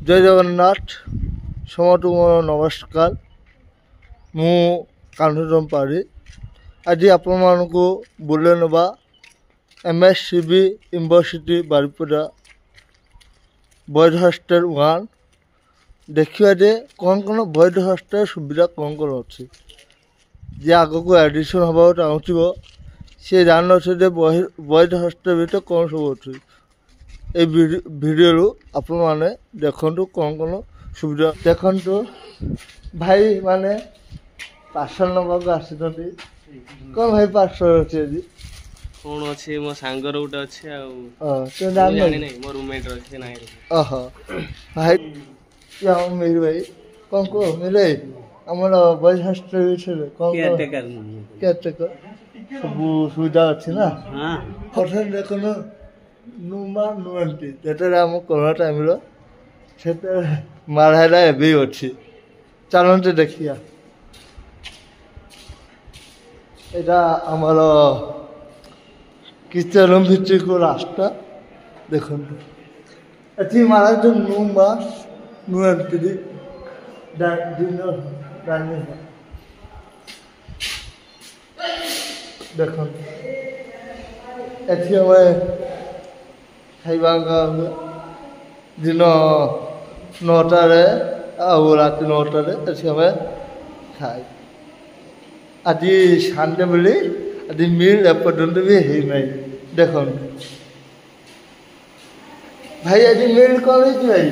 जय जगन्नाथ समस्तु मोर नमस्कार। मु कान्हूराम पाढ़ी आज आपण को बुले नवा MSCB university Baripada boys hostel 1 देखिए जे कौन कौन बॉयज हॉस्टल सुविधा कौन कौन अच्छी जे आग को एडमिशन हवा चाहूँ सी जान से बॉयज हॉस्टल भर कौन सब अच्छी ये वीडियो आपण मैंने देखु कौन कौन सुविधा देखु भाई माने पार्सल नवा आसी कौन भाई पार्सल अच्छी आज कौन अच्छे मो सांगर गोटे अच्छे मो रूममेट अच्छे ना ओह भाई क्या मेरे भाई कौन को मेरे आमर बॉयज हॉस्टल विषय कौन केयरटेकर सब सुविधा अच्छी ना प्रथम देख नुमा नुआंटी जेटा आम कोरोना टाइम से माराइला एवं अच्छी चलते देखिया यहाँ आमर किचन रूम भितर को रास्ता देखो ये मारा जो नुमा नुआंटी डाइनिंग देखो एथि खाइबा दिन 9टारे रात 9टारे खाए आज सन्डे बोली आज मिल एपर्यंत भी है ना देख भाई आज मिल कौन है भाई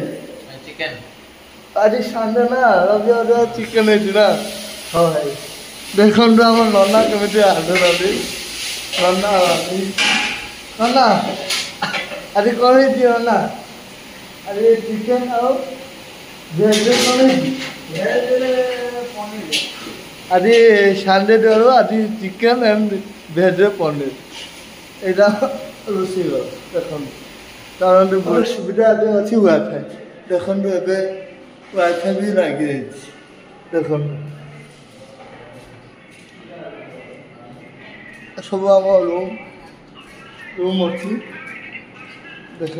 चिकन आज सन्डे ना रविवार चिकेन है ना हाँ भाई देख आम नना केमी आधुनादी नना नना आज कौन है नना आज चिकेन आउ भेज कौन आज सन्डे डे आज चिकेन एंड भेज पनीर यहाँ रोषे देख कारण बहुत सुविधा अच्छी वाईफाई देखो ए वाईफाई भी लगी देख सब आम रूम अच्छी देख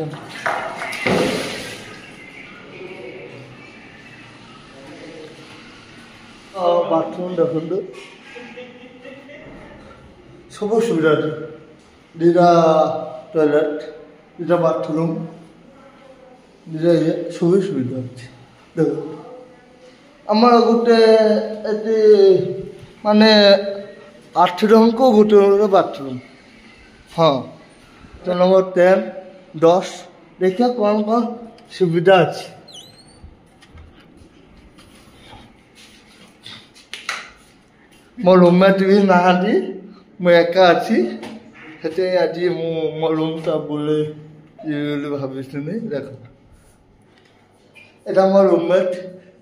बाथरूम देखो सब सुविधा अच्छी 2टा टॉयलेट 2टा बाथरूम 2टा ये सब सुविधा अच्छी देख आम गोटे माने 8 जन को गोटे बाथरूम हाँ तो नंबर 10 10 देखिए कौन कौन सुविधा अच्छी मो रूममेट भी नहांती मु एका अच्छी से आज मो रूमटा बोले भावी देख এটা আমার রুমমেট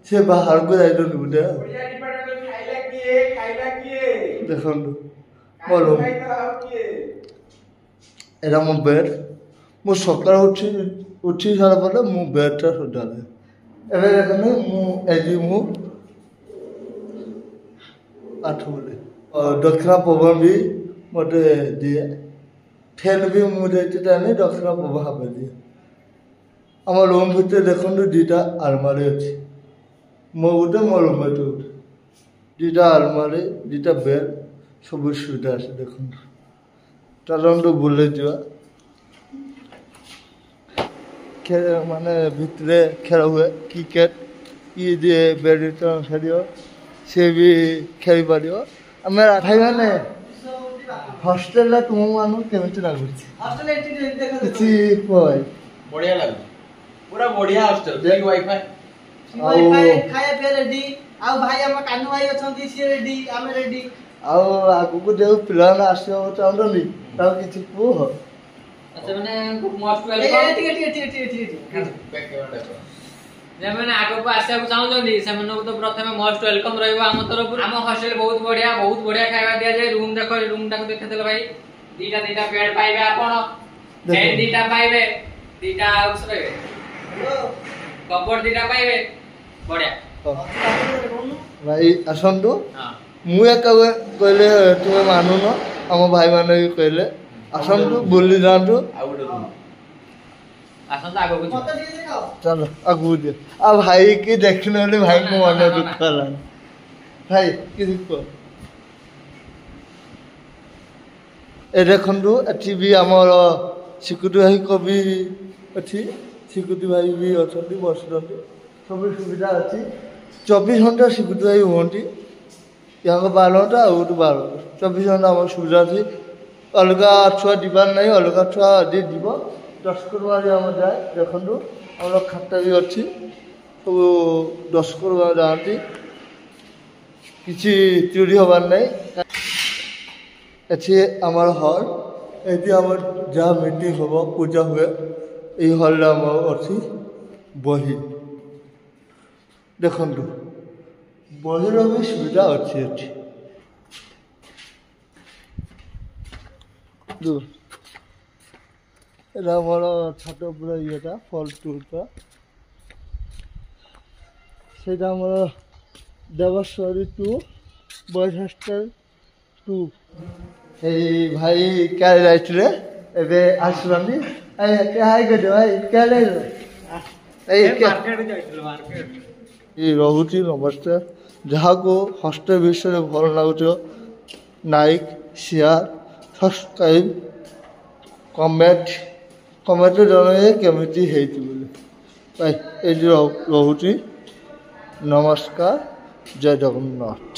সে বাহারକୁ ଯାଇଛନ୍ତି ବୋଧେ ଦେଖନ୍ତୁ ମୋ ରୁମ୍ ଏଇଟା ମୋ ବେଡ୍ ମୁଁ ସକାଳୁ ଉଠି ସାରିଲା ପରେ ମୁଁ ବେଡ୍ଟା ସଜାଡ଼େ ଏବେ ଦେଖନ୍ତୁ ମୁଁ ଏଠି ମୁଁ ପାଠ ପଢ଼େ ଦକ୍ଷିଣ ପବନ ବି ମୋତେ ଦିଏ ଫ୍ୟାନ୍ ବି ମୁଁ ଦେଇଛି ତାହେଲେ ଦକ୍ଷିଣ ପବନ ଭାବେ ଦିଏ आम रूम भितर देखो 2टा आलमारी अच्छी मो गोटे मो रूममेट गोटे 2टा आलमारी 2टा बेड सब सुविधा अच्छे देख चलते बुले जा माने भितर खेल हुए क्रिकेट ये बैडमिंटन खेल सी भी खेल पार आम भाई मैंने हॉस्टेल तुम मान केमी लगुच बढ़िया लगे पूरा बढ़िया हॉस्टल वाईफाई खाया पे रेडी आ भाई हम कान्हू भाई अछंती सी रेडी आमे रेडी आ आगु को जो पिला आसियो चाहतनी ता किछि को हो अच्छा माने मोस्ट वेलकम ठीक जे माने आगु को आसिया को चाहतनी से माने तो प्रथमे मोस्ट वेलकम रहइबो हम तरफ हम हॉस्टल बहुत बढ़िया खाଇବା दिया जाय रूम देखो रूम टा को देखे देले भाई 2टा बेड पाइबे आपण फैन 2टा पाइबे 2टा हाउस रे कपड़ 2टा पाइबे बढ़िया भाई आसंतु मु एक कहले तुम मानुन आम भाई माने भी कहले आसंतु बुली जातु ଆସନ୍ତୁ ଆଗକୁ ଯିବା। ଚାଲ ଆଗକୁ ଦିଅ। ଆଉ ଭାଇ କି ଦେଖିନହେଲେ ଭାଇଙ୍କୁ ମନ ଦୁଃଖ ହେଲାଣି। ଭାଇ କିଛି କୁହ। ଏ ଦେଖନ୍ତୁ ଏଠି ବି ଆମର ସିକୁଟି ଭାଇ କବି ଅଛି, ସିକୁଟି ଭାଇ ବି ଅଛନ୍ତି, ବସୁଛନ୍ତି, ସବୁ ସୁବିଧା ଅଛି। 24 ଘଣ୍ଟା ସିକୁଟି ଭାଇ ହୁଅନ୍ତି, ୟାଙ୍କ 12 ଘଣ୍ଟା ଆଉ ଗୋଟେ 12 ଘଣ୍ଟା, 24 ଘଣ୍ଟା ଆମର ସୁବିଧା ଅଛି। ଅଲଗା ଛୁଆ ଯିବାର ନାହିଁ, ଅଲଗା ଛୁଆ ଯଦି ଯିବ ଦଶକର୍ମାରେ ଆମର ଯାଏ। ଦେଖନ୍ତୁ ଆମର ଖାତା ବି ଅଛି, ସବୁ ଦଶକର୍ମା ଯାଆନ୍ତି, କିଛି ଚୋରି ହେବାର ନାହିଁ। ଏଠି ଆମର ହଲ୍, ଏଠି ଆମର ଯାହା ମିଟିଂ ହେବ, ପୂଜା ହୁଏ, ଏଇ ହଲ୍ରେ ଆମର ଅଛି ବହି। ଦେଖନ୍ତୁ ବହିର ବି ସୁବିଧା ଅଛି ଏଠି। এটা আমার ছাদ উপরে ইয়েটা ফল টুলটা, সেটা আমার দেবশ্বরী টু বয়েজ হস্টেল টু। এই ভাই ক্যারে যাইছিলে ଏବେ ଆସିଛନ୍ତି। ହାଇ କରିବ ଭାଇ କ୍ୟାରେ ଏଇ ରହୁଛି। ନମସ୍କାର। ଯାହାକୁ ହଷ୍ଟେଲ ବିଷୟରେ ଭଲ ଲାଗୁଥିବ ଲାଇକ୍ ସେୟାର ସବସ୍କ୍ରାଇବ୍ କମେଣ୍ଟରେ ଜଣାଇବେ କେମିତି ହେଇଛି ବୋଲି। ଭାଇ ଏଇଠି ରହୁଛି। ନମସ୍କାର, ଜୟ ଜଗନ୍ନାଥ।